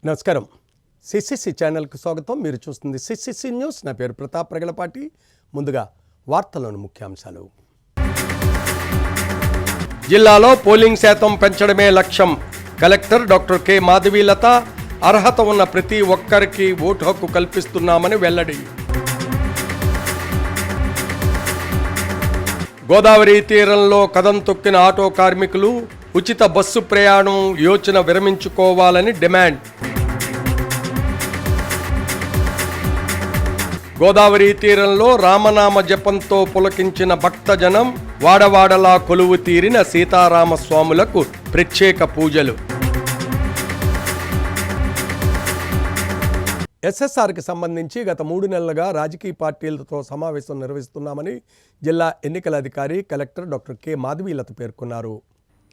నమస్కారం. సిసిసి ఛానల్కు స్వాగతం. మీరు చూస్తుంది సిసిసి న్యూస్. నా పేరు ప్రతాప్ ప్రగలపాటి. ముందుగా వార్తల్లోని ముఖ్యాంశాలు. జిల్లాలో పోలింగ్ శాతం పెంచడమే లక్ష్యం. కలెక్టర్ డాక్టర్ కె మాధవీలత అర్హత ఉన్న ప్రతి ఒక్కరికి ఓటు హక్కు కల్పిస్తున్నామని వెల్లడి. గోదావరి తీరంలో కదం తొక్కిన ఆటో కార్మికులు ఉచిత బస్సు ప్రయాణం యోచన విరమించుకోవాలని డిమాండ్. గోదావరి తీరంలో రామనామ జపంతో పులకించిన భక్తజనం, వాడవాడలా కొలువు తీరిన సీతారామస్వాములకు ప్రత్యేక పూజలు. ఎస్ఎస్ఆర్కి సంబంధించి గత 3 నెలలుగా రాజకీయ పార్టీలతో సమావేశం నిర్వహిస్తున్నామని జిల్లా ఎన్నికల అధికారి కలెక్టర్ డాక్టర్ కె మాధవీలత పేర్కొన్నారు.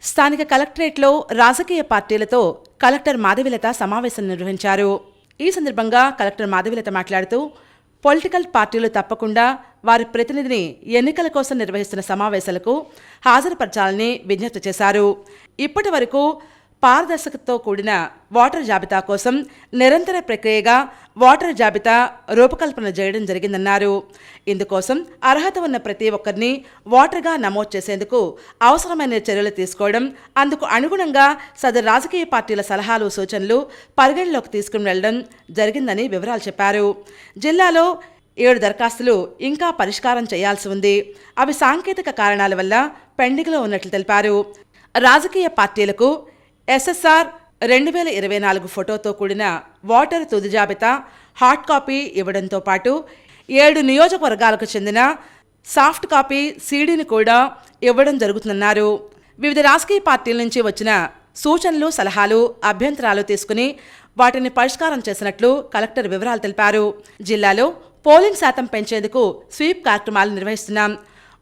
స్థానిక కలెక్టరేట్లో రాజకీయ పార్టీలతో కలెక్టర్ మాధవీలత సమావేశం నిర్వహించారు. ఈ సందర్భంగా కలెక్టర్ మాధవీలత మాట్లాడుతూ పొలిటికల్ పార్టీలు తప్పకుండా వారి ప్రతినిధిని ఎన్నికల కోసం నిర్వహిస్తున్న సమావేశాలకు హాజరుపరచాలని విజ్ఞప్తి చేశారు. ఇప్పటి వరకు పారదర్శకతతో కూడిన ఓటర్ జాబితా కోసం నిరంతర ప్రక్రియగా ఓటర్ జాబితా రూపకల్పన చేయడం జరిగిందన్నారు. ఇందుకోసం అర్హత ఉన్న ప్రతి ఒక్కరిని ఓటర్గా నమోదు చేసేందుకు అవసరమైన చర్యలు తీసుకోవడం, అందుకు అనుగుణంగా సదరు రాజకీయ పార్టీల సలహాలు సూచనలు పరిగణలోకి తీసుకుని వెళ్లడం జరిగిందని వివరాలు చెప్పారు. జిల్లాలో 7 దరఖాస్తులు ఇంకా పరిష్కారం చేయాల్సి ఉంది. అవి సాంకేతిక కారణాల వల్ల పెండింగ్లో ఉన్నట్లు తెలిపారు. రాజకీయ పార్టీలకు ఎస్ఎస్ఆర్ 2024 ఫోటోతో కూడిన ఓటర్ తుది జాబితా హార్డ్ కాపీ ఇవ్వడంతో పాటు 7 నియోజకవర్గాలకు చెందిన సాఫ్ట్ కాపీ సీడీని కూడా ఇవ్వడం జరుగుతుందన్నారు. వివిధ రాజకీయ పార్టీల నుంచి వచ్చిన సూచనలు, సలహాలు, అభ్యంతరాలు తీసుకుని వాటిని పరిష్కారం చేసినట్లు కలెక్టర్ వివరాలు తెలిపారు. జిల్లాలో పోలింగ్ శాతం పెంచేందుకు స్వీప్ కార్యక్రమాలు నిర్వహిస్తున్నాం.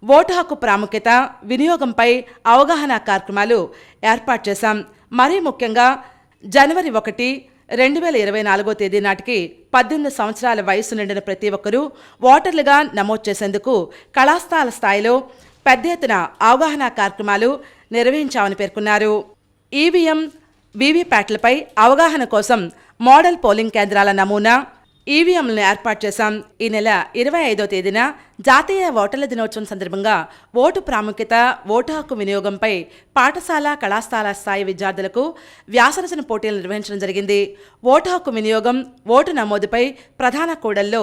ఓటు హక్కు ప్రాముఖ్యత, వినియోగంపై అవగాహన కార్యక్రమాలు ఏర్పాటు చేశాం. మరీ ముఖ్యంగా జనవరి 1, 2024 తేదీ నాటికి 18 సంవత్సరాల వయసు నిండిన ప్రతి ఒక్కరూ ఓటర్లుగా నమోదు చేసేందుకు కళాశాల స్థాయిలో పెద్ద ఎత్తున అవగాహన కార్యక్రమాలు నిర్వహించామని పేర్కొన్నారు. ఈవీఎం, వీవీప్యాట్లపై అవగాహన కోసం మోడల్ పోలింగ్ కేంద్రాల నమూనా ఈవీఎంలను ఏర్పాటు చేశాం. ఈ నెల 25వ తేదీన జాతీయ ఓటర్ల దినోత్సవం సందర్భంగా ఓటు ప్రాముఖ్యత, ఓటు హక్కు వినియోగంపై పాఠశాల, కళాశాల స్థాయి విద్యార్థులకు వ్యాసరచన పోటీలు నిర్వహించడం జరిగింది. ఓటు హక్కు వినియోగం, ఓటు నమోదుపై ప్రధాన కూడళ్లలో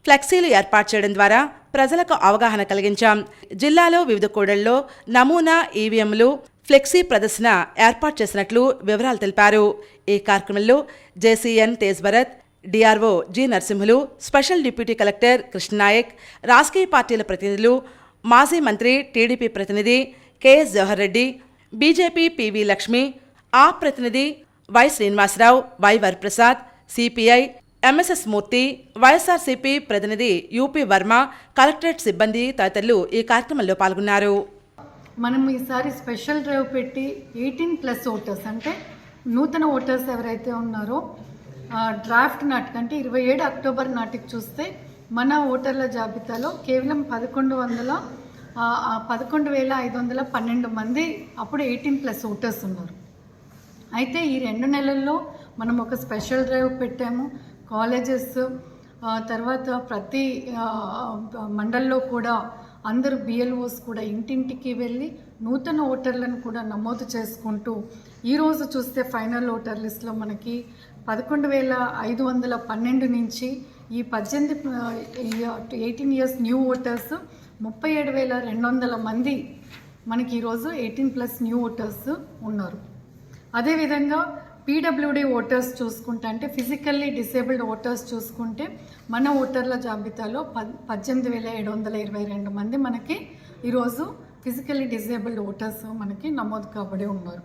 ఫ్లెక్సీలు ఏర్పాటు చేయడం ద్వారా ప్రజలకు అవగాహన కలిగించాం. జిల్లాలో వివిధ కూడళ్లలో నమూనా ఈవీఎంలు, ఫ్లెక్సీ ప్రదర్శన ఏర్పాటు చేసినట్లు వివరాలు తెలిపారు. ఈ కార్యక్రమంలో JCN Tej Bharat, DRO G Narasimhulu, special deputy collector Krishna Naik, రాజకీయ పార్టీల ప్రతినిధులు, మాజీ మంత్రి టీడీపీ ప్రతినిధి KS Jawahar Reddy, BJP PV Lakshmi, AAP ప్రతినిధి Y Srinivasa Rao, Y Varaprasad, CPI MSS Murthy, YSRCP ప్రతినిధి యూపీ వర్మ, కలెక్టరేట్ సిబ్బంది తదితరులు ఈ కార్యక్రమంలో పాల్గొన్నారు. మనం ఈసారి స్పెషల్ డ్రైవ్ పెట్టి 18+ ఓటర్స్, అంటే నూతన ఓటర్స్ ఎవరైతే ఉన్నారో డ్రాఫ్ట్ నాటికంటే 27 అక్టోబర్ నాటికి చూస్తే మన ఓటర్ల జాబితాలో కేవలం 11,512 మంది అప్పుడు 18+ ఓటర్స్ ఉన్నారు. అయితే ఈ 2 నెలల్లో మనం ఒక స్పెషల్ డ్రైవ్ పెట్టాము. కాలేజెస్ తర్వాత ప్రతి మండల్లో కూడా అందరూ బిఎల్ఓస్ కూడా ఇంటింటికి వెళ్ళి నూతన ఓటర్లను కూడా నమోదు చేసుకుంటూ ఈరోజు చూస్తే ఫైనల్ ఓటర్ లిస్ట్లో మనకి 11,512 నుంచి ఈ 18 ఇయర్స్ న్యూ ఓటర్స్ 37,200 మంది మనకి ఈరోజు 18+ న్యూ ఓటర్స్ ఉన్నారు. అదేవిధంగా పీడబ్ల్యూడీ ఓటర్స్ చూసుకుంటే, అంటే ఫిజికల్లీ డిసేబుల్డ్ ఓటర్స్ చూసుకుంటే మన ఓటర్ల జాబితాలో 18,722 మంది మనకి ఈరోజు ఫిజికల్లీ డిసేబుల్డ్ ఓటర్స్ మనకి నమోదు కాబడి ఉన్నారు.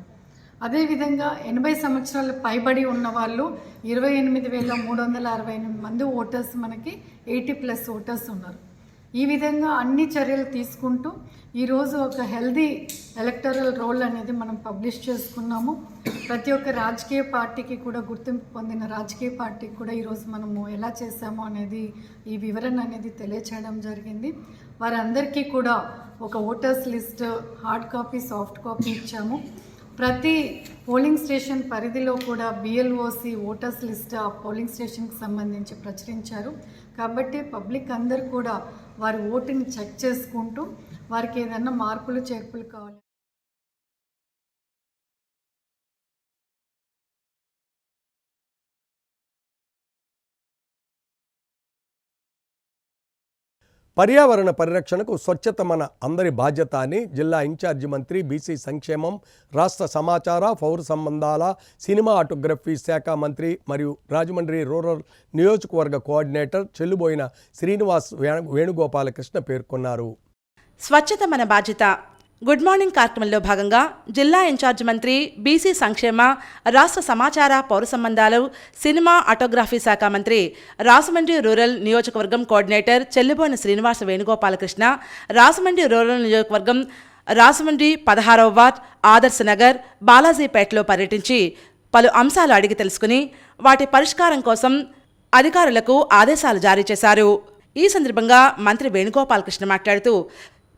అదేవిధంగా 80 సంవత్సరాల పైబడి ఉన్న వాళ్ళు 28,368 మంది ఓటర్స్ మనకి 80+ ఓటర్స్ ఉన్నారు. ఈ విధంగా అన్ని చర్యలు తీసుకుంటూ ఈరోజు ఒక హెల్దీ ఎలక్టరల్ రోల్ అనేది మనం పబ్లిష్ చేసుకున్నాము. ప్రతి ఒక్క రాజకీయ పార్టీకి కూడా, గుర్తింపు పొందిన రాజకీయ పార్టీకి కూడా ఈరోజు మనము ఎలా చేసామో అనేది ఈ వివరణ అనేది తెలియచేయడం జరిగింది. వారందరికీ కూడా ఒక voters list hard copy, soft copy ఇచ్చాము. ప్రతి పోలింగ్ స్టేషన్ పరిధిలో కూడా బిఎల్ఓసి ఓటర్స్ లిస్ట్ ఆ పోలింగ్ స్టేషన్కి సంబంధించి ప్రచురించారు. కాబట్టి పబ్లిక్ అందరూ కూడా వారి ఓటుని చెక్ చేసుకుంటూ వారికి ఏదైనా మార్పులు చేర్పులు కావాలి. పర్యావరణ పరిరక్షణకు స్వచ్ఛత మన అందరి బాధ్యత అని జిల్లా ఇన్ఛార్జి మంత్రి బీసీ సంక్షేమం, రాష్ట్ర సమాచార, పౌర సంబంధాల, సినిమాటోగ్రఫీ శాఖ మంత్రి మరియు రాజమండ్రి రూరల్ నియోజకవర్గ కోఆర్డినేటర్ చెల్లుబోయిన శ్రీనివాస్ వేణుగోపాలకృష్ణ పేర్కొన్నారు. స్వచ్ఛత మన బాధ్యత గుడ్ మార్నింగ్ కార్యక్రమంలో భాగంగా జిల్లా ఇన్ఛార్జ్ మంత్రి బీసీ సంక్షేమ, రాష్ట్ర సమాచార, పౌర సంబంధాలు, సినిమా ఆటోగ్రఫీ శాఖ మంత్రి రాజమండ్రి రూరల్ నియోజకవర్గం కోఆర్డినేటర్ చెల్లుబోయిన శ్రీనివాస వేణుగోపాలకృష్ణ రాజమండ్రి రూరల్ నియోజకవర్గం రాజమండ్రి 16వ వార్డ్, ఆదర్శ నగర్, బాలాజీపేటలో పర్యటించి పలు అంశాలు అడిగి తెలుసుకుని వాటి పరిష్కారం కోసం అధికారులకు ఆదేశాలు జారీ చేశారు. ఈ సందర్భంగా మంత్రి వేణుగోపాలకృష్ణ మాట్లాడుతూ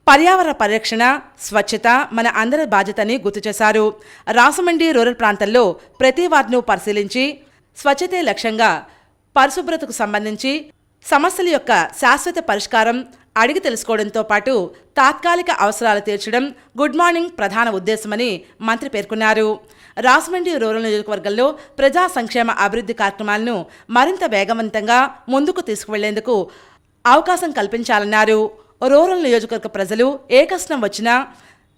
పర్యావరణ పరిరక్షణ, స్వచ్ఛత మన అందరి బాధ్యతని గుర్తు చేశారు. రాజమండ్రి రూరల్ ప్రాంతంలో ప్రతి వార్డును పరిశీలించి స్వచ్ఛతే లక్ష్యంగా పరిశుభ్రతకు సంబంధించి సమస్యల యొక్క శాశ్వత పరిష్కారం అడిగి తెలుసుకోవడంతో పాటు తాత్కాలిక అవసరాలు తీర్చడం గుడ్ మార్నింగ్ ప్రధాన ఉద్దేశమని మంత్రి పేర్కొన్నారు. రాజమండ్రి రూరల్ నియోజకవర్గంలో ప్రజా సంక్షేమ అభివృద్ధి కార్యక్రమాలను మరింత వేగవంతంగా ముందుకు తీసుకువెళ్లేందుకు అవకాశం కల్పించాలన్నారు. రూరల్ నియోజకవర్గ ప్రజలు ఏ కష్టం వచ్చినా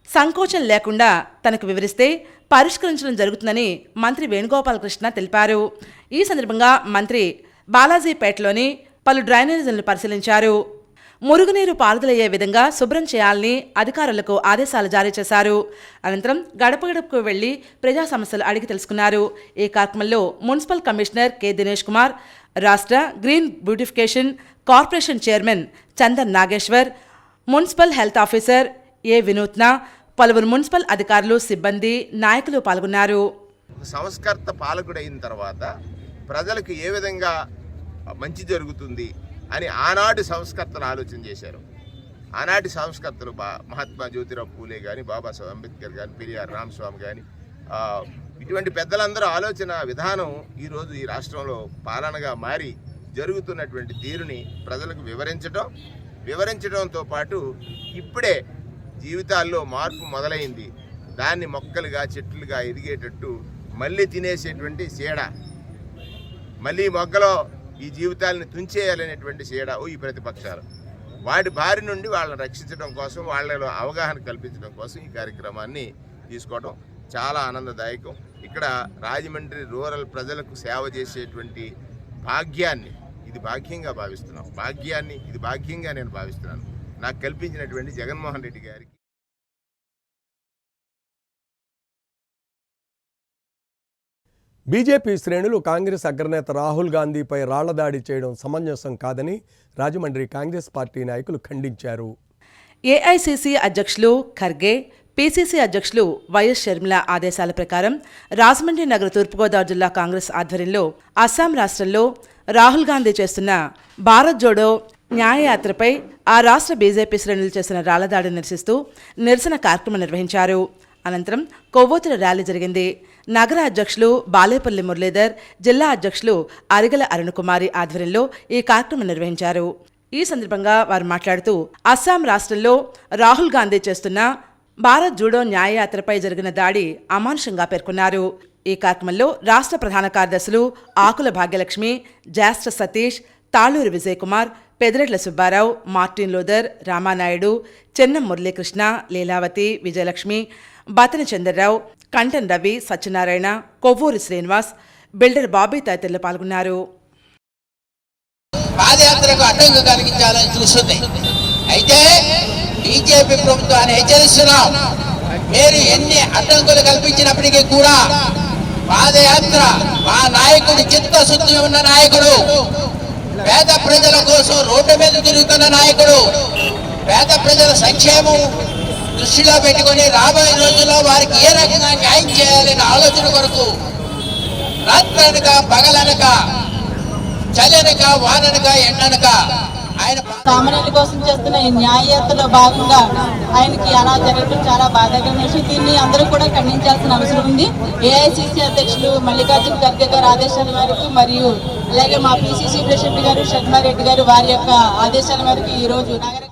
సంకోచం లేకుండా తనకు వివరిస్తే పరిష్కరించడం జరుగుతుందని మంత్రి వేణుగోపాలకృష్ణ తెలిపారు. ఈ సందర్భంగా మంత్రి బాలాజీపేటలోని పలు డ్రైనేజీలను పరిశీలించారు. మురుగునీరు పారుదలయ్యే విధంగా శుభ్రం చేయాలని అధికారులకు ఆదేశాలు జారీ చేశారు. అనంతరం గడప గడపకు వెళ్లి ప్రజా సమస్యలు అడిగి తెలుసుకున్నారు. ఈ కార్యక్రమంలో municipal commissioner K Dinesh Kumar, రాష్ట్ర green beautification corporation chairman Chandan Nageswar, municipal health officer A Vinutna, పలువురు మున్సిపల్ అధికారులు, సిబ్బంది, నాయకులు పాల్గొన్నారు. సంస్కర్త పాలకుడైన తర్వాత ప్రజలకు ఏ విధంగా మంచి జరుగుతుంది అని ఆనాటి సంస్కర్తలు ఆలోచన చేశారు. ఆనాటి సంస్కర్తలు మహాత్మా జ్యోతిరావు పూలే కానీ, బాబాసాహెబ్ అంబేద్కర్ కానీ, పెరియార్ రామస్వామి కానీ, ఇటువంటి పెద్దలందరూ ఆలోచన విధానం ఈరోజు ఈ రాష్ట్రంలో పాలనగా మారి జరుగుతున్నటువంటి తీరుని ప్రజలకు వివరించడంతో పాటు ఇప్పుడే జీవితాల్లో మార్పు మొదలైంది. దాన్ని మొక్కలుగా, చెట్లుగా ఎదిగేటట్టు మళ్ళీ తినేసేటువంటి చీడ, మళ్ళీ మొగ్గలో ఈ జీవితాలను తుంచేయాలనేటువంటి చీడ ఈ ప్రతిపక్షాలు, వాటి బారి నుండి వాళ్ళని రక్షించడం కోసం, వాళ్ళలో అవగాహన కల్పించడం కోసం ఈ కార్యక్రమాన్ని తీసుకోవడం చాలా ఆనందదాయకం. ఇక్కడ రాజమండ్రి రూరల్ ప్రజలకు సేవ చేసేటువంటి భాగ్యాన్ని, ఇది భాగ్యంగా భావిస్తున్నాం. ఇది భాగ్యంగా నేను భావిస్తున్నాను. నాకు కల్పించినటువంటి జగన్మోహన్ రెడ్డి గారికి. బీజేపీ శ్రేణులు కాంగ్రెస్ అగ్రనేత రాహుల్ గాంధీపై రాళ్లదాడి చేయడం సమంజసం కాదని రాజమండ్రి కాంగ్రెస్ పార్టీ నాయకులు ఖండించారు. ఏఐసీసీ అధ్యక్షులు ఖర్గే, పీసీసీ అధ్యక్షులు వైఎస్ షర్మిల ఆదేశాల ప్రకారం రాజమండ్రి నగర తూర్పుగోదావరి జిల్లా కాంగ్రెస్ ఆధ్వర్యంలో అస్సాం రాష్ట్రంలో రాహుల్ గాంధీ చేస్తున్న భారత్ జోడో న్యాయయాత్రపై ఆ రాష్ట్ర బీజేపీ శ్రేణులు చేసిన రాళ్లదాడిని నిరసిస్తూ నిరసన కార్యక్రమం నిర్వహించారు. అనంతరం కొవ్వొత్తుల ర్యాలీ జరిగింది. నగర అధ్యక్షులు బాలేపల్లి మురళీధర్, జిల్లా అధ్యక్షులు అరిగల అరుణకుమారి ఆధ్వర్యంలో ఈ కార్యక్రమం నిర్వహించారు. ఈ సందర్భంగా వారు మాట్లాడుతూ అస్సాం రాష్ట్రంలో రాహుల్ గాంధీ చేస్తున్న భారత్ జూడో న్యాయయాత్రపై జరిగిన దాడి అమానుషంగా పేర్కొన్నారు. ఈ కార్యక్రమంలో రాష్ట్ర ప్రధాన కార్యదర్శులు Akula Bhagyalakshmi, Jastra Satish, Taluri Vijayakumar, Pedireddla Subbarao, Martin Luther, Ramanaidu, Chennam Muralikrishna, Leelavathi, Vijayalakshmi, Bathani Chandrarao, Kantan Ravi, Satyanarayana, Kovvuri Srinivas, builder Bobby తదితరులు పాల్గొన్నారు. పాదయాత్రకు అడ్డంగా కలిగించాలని చూస్తుంది. అయితే బీజేపీ ప్రభుత్వాన్ని హెచ్చరిస్తున్నాం. మీరు ఎన్ని అడ్డంకులు కల్పించినప్పటికీ కూడా పాదయాత్ర మా నాయకుడు చిత్తశుద్ధి ఉన్న నాయకుడు, పేద ప్రజల కోసం రోడ్డు మీద తిరుగుతున్న నాయకుడు, పేద ప్రజల సంక్షేమం దృష్టిలో పెట్టుకొని రాబోయే రోజుల్లో వారికి ఏ రకంగా న్యాయం చేయాలనే ఆలోచన కొరకు రాత్రనక పగలనక చలనక వాననక ఎండనక ఆయన సామాన్యుల కోసం చేస్తున్న ఈ న్యాయయాత్రలో భాగంగా ఆయనకి అలా జరగడం చాలా బాధాకరమైన విషయం. దీన్ని అందరూ కూడా ఖండించాల్సిన అవసరం ఉంది. ఏఐసిసి అధ్యక్షులు మల్లికార్జున ఖర్గే గారి ఆదేశాల మేరకు మరియు అలాగే మా పిసిసి ప్రెసిడెంట్ గారు షణ్మారెడ్డి గారు వారి యొక్క ఆదేశాల మేరకు ఈ రోజు నగర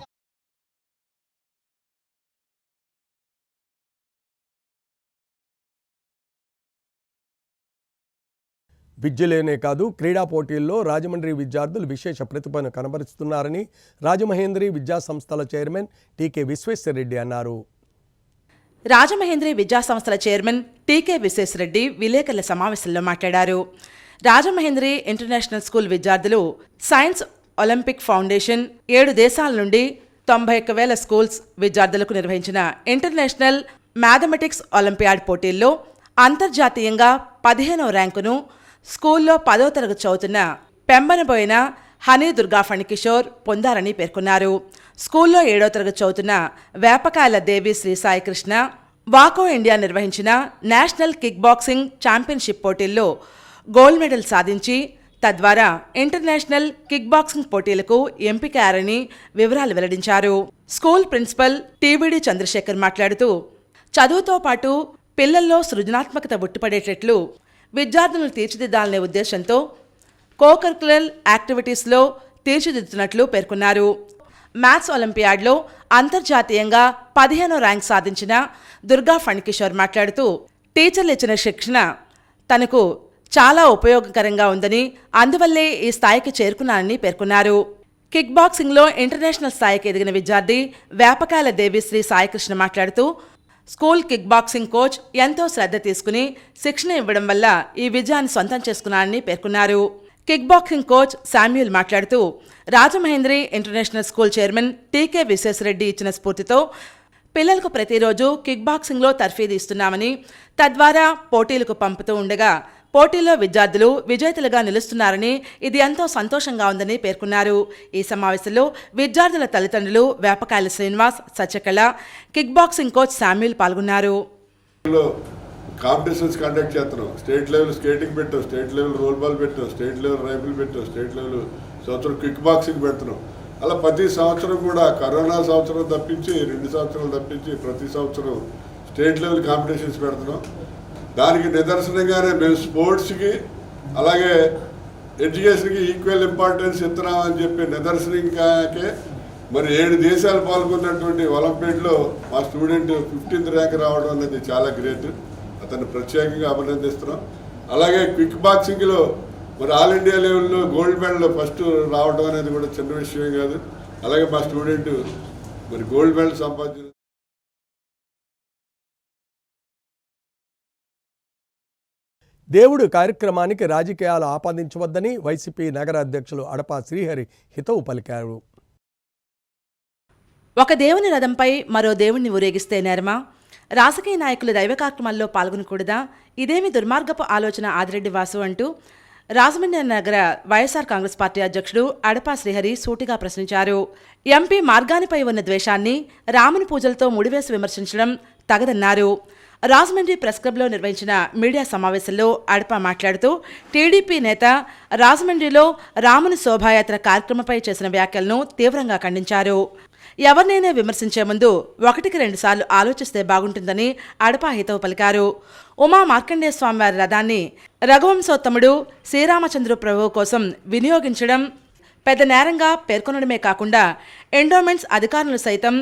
విద్యలోనే కాదు క్రీడా పోటీల్లో రాజమండ్రి విద్యార్థులు విశేష ప్రతిభను కనబరుస్తున్నారని రాజమహేంద్రి విద్యా సంస్థల చైర్మన్ టీకే విశ్వేశ్వరరెడ్డి అన్నారు. రాజమహేంద్రి విద్యా సంస్థల చైర్మన్ టీకే విశ్వేశ్వరరెడ్డి విలేకరుల సమావేశంలో మాట్లాడారు. రాజమహేంద్రి ఇంటర్నేషనల్ స్కూల్ విద్యార్థులు సైన్స్ ఒలింపిక్ ఫౌండేషన్ 7 దేశాల నుండి 91,000 స్కూల్స్ విద్యార్థులకు నిర్వహించిన ఇంటర్నేషనల్ మ్యాథమెటిక్స్ ఒలింపియాడ్ పోటీల్లో అంతర్జాతీయంగా 15వ ర్యాంకును స్కూల్లో 10వ తరగతి చదువుతున్న పెంబనబోయిన హనీ దుర్గా ఫణికిషోర్ పొందారని పేర్కొన్నారు. స్కూల్లో 7వ తరగతి చదువుతున్న వేపకాయల దేవి శ్రీ సాయి కృష్ణ వాకో ఇండియా నిర్వహించిన నేషనల్ కిక్ బాక్సింగ్ ఛాంపియన్షిప్ పోటీల్లో గోల్డ్ మెడల్ సాధించి తద్వారా ఇంటర్నేషనల్ కిక్ బాక్సింగ్ పోటీలకు ఎంపికయ్యారని వివరాలు వెల్లడించారు. స్కూల్ ప్రిన్సిపల్ టీవీడీ చంద్రశేఖర్ మాట్లాడుతూ చదువుతో పాటు పిల్లల్లో సృజనాత్మకత ఉట్టిపడేటట్లు విద్యార్థులను తీర్చిదిద్దాలనే ఉద్దేశంతో కోకరిక్యులర్ యాక్టివిటీస్లో తీర్చిదిద్దుతున్నట్లు పేర్కొన్నారు. మ్యాథ్స్ ఒలింపియాడ్లో అంతర్జాతీయంగా 15వ ర్యాంక్ సాధించిన దుర్గా ఫణికిషోర్ మాట్లాడుతూ టీచర్లు ఇచ్చిన శిక్షణ తనకు చాలా ఉపయోగకరంగా ఉందని అందువల్లే ఈ స్థాయికి చేరుకున్నానని పేర్కొన్నారు. కిక్ బాక్సింగ్లో ఇంటర్నేషనల్ స్థాయికి ఎదిగిన విద్యార్థి వేపకాయల దేవిశ్రీ సాయికృష్ణ మాట్లాడుతూ స్కూల్ కిక్ బాక్సింగ్ కోచ్ ఎంతో శ్రద్ధ తీసుకుని శిక్షణ ఇవ్వడం వల్ల ఈ విజయాన్ని సొంతం చేసుకున్నారని పేర్కొన్నారు. కిక్ బాక్సింగ్ కోచ్ శామ్యూల్ మాట్లాడుతూ Rajamahendri international school chairman TK Visweswarareddy ఇచ్చిన స్ఫూర్తితో పిల్లలకు ప్రతిరోజు కిక్ బాక్సింగ్లో తర్ఫీదు ఇస్తున్నామని తద్వారా పోటీలకు పంపుతూ ఉండగా పోటీల్లో విద్యార్థులు విజేతలుగా నిలుస్తున్నారని ఇది ఎంతో సంతోషంగా ఉందని పేర్కొన్నారు. ఈ సమావేశంలో విద్యార్థుల తల్లిదండ్రులు Vepakayala Srinivas, Satyakala, kick boxing coach Samuel పాల్గొన్నారు. కాంపిటీషన్స్ కండక్ట్ చేస్తున్నాం. స్టేట్ లెవెల్ స్కేటింగ్ పెట్టాం, స్టేట్ లెవెల్ రోల్ బాల్ పెట్టాం, స్టేట్ లెవెల్ రైఫిల్ పెట్టాం, స్టేట్ లెవెల్ సంవత్సరం కిక్ బాక్సింగ్ పెడుతున్నాం. అలా ప్రతి సంవత్సరం కూడా కరోనా సంవత్సరం తప్పించి 2 సంవత్సరాలు తప్పించి ప్రతి సంవత్సరం స్టేట్ లెవెల్ కాంపిటీషన్స్ పెడుతున్నాం. దానికి నిదర్శనంగానే మేము స్పోర్ట్స్కి అలాగే ఎడ్యుకేషన్కి ఈక్వల్ ఇంపార్టెన్స్ ఇస్తున్నామని చెప్పి నిదర్శనంగానే మరి 7 దేశాలు పాల్గొన్నటువంటి ఒలింపియాడ్లో మా స్టూడెంట్ 15th ర్యాంక్ రావడం అనేది చాలా గ్రేట్. అతన్ని ప్రత్యేకంగా అభినందిస్తున్నాం. అలాగే క్విక్ బాక్సింగ్లో మరి ఆల్ ఇండియా లెవెల్లో గోల్డ్ మెడల్ ఫస్ట్ రావడం అనేది కూడా చిన్న విషయం కాదు. అలాగే మా స్టూడెంట్ మరి గోల్డ్ మెడల్ సంపాదించిన దేవుడు కార్యక్రమానికి రాజకీయాలు ఆపాదించవద్దని వైసీపీ నగర అధ్యక్షులు అడపా శ్రీహరి హితవు పలికారు. ఒక దేవుని రథంపై మరో దేవుణ్ణి ఊరేగిస్తే నేరమా? రాజకీయ నాయకులు దైవ కార్యక్రమాల్లో పాల్గొనకూడదా? ఇదేమి దుర్మార్గపు ఆలోచన ఆదిరెడ్డి వాసు అంటూ రాజమండ్రి నగర వైఎస్ఆర్ కాంగ్రెస్ పార్టీ అధ్యక్షుడు అడపా శ్రీహరి సూటిగా ప్రశ్నించారు. ఎంపీ మార్గానిపై ఉన్న ద్వేషాన్ని రాముని పూజలతో ముడివేసి విమర్శించడం తగదన్నారు. రాజమండ్రి ప్రెస్ క్లబ్లో నిర్వహించిన మీడియా సమావేశంలో అడపా మాట్లాడుతూ టీడీపీ నేత రాజమండ్రిలో రాముని శోభాయాత్ర కార్యక్రమంపై చేసిన వ్యాఖ్యలను తీవ్రంగా ఖండించారు. ఎవరినైనా విమర్శించే ముందు 1-2 సార్లు ఆలోచిస్తే బాగుంటుందని అడపా హితవు పలికారు. ఉమా మార్కండేయ స్వామివారి రథాన్ని రఘువంశోత్తముడు శ్రీరామచంద్ర ప్రభువు కోసం వినియోగించడం పెద్ద నేరంగా పేర్కొనడమే కాకుండా ఎండోమెంట్స్ అధికారులు సైతం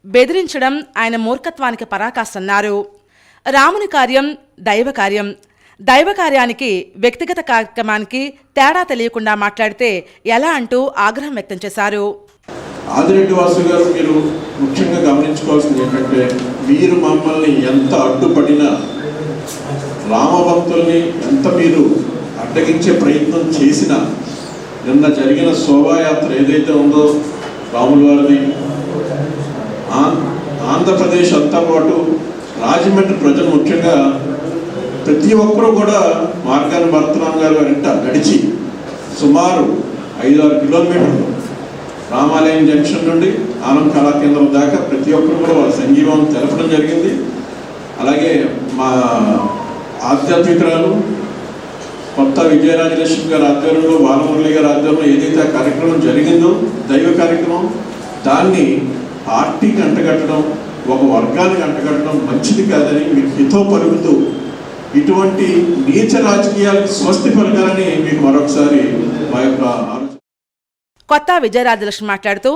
బెదిరించడం ఆయన మూర్ఖత్వానికి పరాకాష్ఠన్నారు. రాముని కార్యం దైవ కార్యం, దైవ కార్యానికి వ్యక్తిగత కార్యక్రమానికి తేడా తెలియకుండా మాట్లాడితే ఎలా అంటూ ఆగ్రహం వ్యక్తం చేశారు. ఆదిరెడ్డి వాసు గారు, మీరు ముఖ్యంగా గమనించుకోవాల్సింది ఏంటంటే, మీరు మమ్మల్ని ఎంత అడ్డుపడినా రామభక్తుల్ని ఎంత మీరు అడ్డగించే ప్రయత్నం చేసినా నిన్న జరిగిన శోభాయాత్ర ఏదైతే ఉందో రాముల వారిది ఆంధ్రప్రదేశ్ అంతా పాటు రాజమండ్రి ప్రజలు ముఖ్యంగా ప్రతి ఒక్కరూ కూడా మార్గాన్ని భరతరామ్ గారు వెంట నడిచి సుమారు 5-6 కిలోమీటర్లు రామాలయం జంక్షన్ నుండి ఆనం కళా కేంద్రం దాకా ప్రతి ఒక్కరు కూడా వాళ్ళ సంజీవం తెలపడం జరిగింది. అలాగే మా ఆధ్యాత్మికురాలు కొత్త విజయరాజలక్ష్మి గారి ఆధ్వర్యంలో, బాలమురళి గారి ఆధ్వర్యంలో ఏదైతే ఆ కార్యక్రమం జరిగిందో, దైవ కార్యక్రమం, దాన్ని పార్టీకి అంటగట్టడం, ఒక వర్గానికి అంటగట్టడం మంచిది కాదని మీకు హితో పలుకుతూ ఇటువంటి నీచ రాజకీయాలకు స్వస్తి పలకాలని మీకు మరొకసారి మా యొక్క ఆలోచన. కొత్త విజయరాజలక్ష్మి మాట్లాడుతూ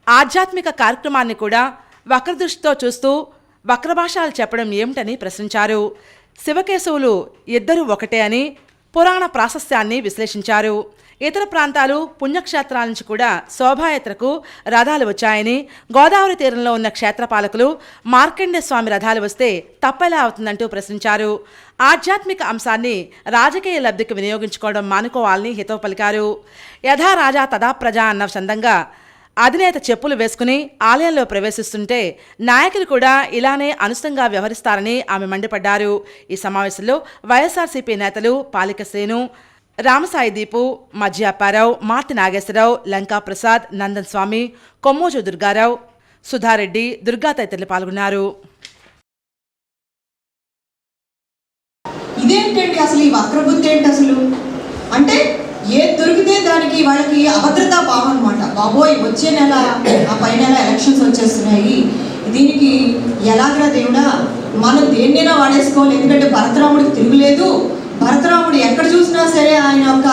ఆధ్యాత్మిక కార్యక్రమాన్ని కూడా వక్రదృష్టితో చూస్తూ వక్రభాషాలు చెప్పడం ఏమిటని ప్రశ్నించారు. శివకేశవులు ఇద్దరూ ఒకటే అని పురాణ ప్రాశస్త్యాన్ని విశ్లేషించారు. ఇతర ప్రాంతాలు పుణ్యక్షేత్రాల నుంచి కూడా శోభాయాత్రకు రథాలు వచ్చాయని, గోదావరి తీరంలో ఉన్న క్షేత్రపాలకులు మార్కండేయ స్వామి రథాలు వస్తే తప్పెలా అవుతుందంటూ ప్రశ్నించారు. ఆధ్యాత్మిక అంశాన్ని రాజకీయ లబ్ధికి వినియోగించుకోవడం మానుకోవాలని హితవు పలికారు. యథా రాజా తదా ప్రజ అన్న చందంగా అధినేత చెప్పులు వేసుకుని ఆలయంలో ప్రవేశిస్తుంటే నాయకులు కూడా ఇలానే అనుచితంగా వ్యవహరిస్తారని ఆమె మండిపడ్డారు. ఈ సమావేశంలో వైఎస్ఆర్సీపీ నేతలు పాలిక శ్రేణు, రామసాయి దీపు, మధ్యాపారావు, మార్తి నాగేశ్వరరావు, లంకా ప్రసాద్, నందన్ స్వామి, కొమ్మోజు దుర్గారావు, సుధారెడ్డి, దుర్గా తదితరులు పాల్గొన్నారు. ఇదేంటండి అసలు ఈ వక్రబుద్ధి ఏంటి అసలు? అంటే ఏది దొరికితే దానికి వాళ్ళకి అభద్రతా భావం అనమాట. బాబోయ్ వచ్చే నెల ఆ పై నెల ఎలక్షన్స్ వచ్చేస్తున్నాయి, దీనికి ఎలాగరా దేవుడా మనం దేన్నైనా వాడేసుకోవాలి, ఎందుకంటే భరతరాముడికి తిరుగులేదు, భరతరాముడు ఎక్కడ చూసినా సరే ఆయన ఒక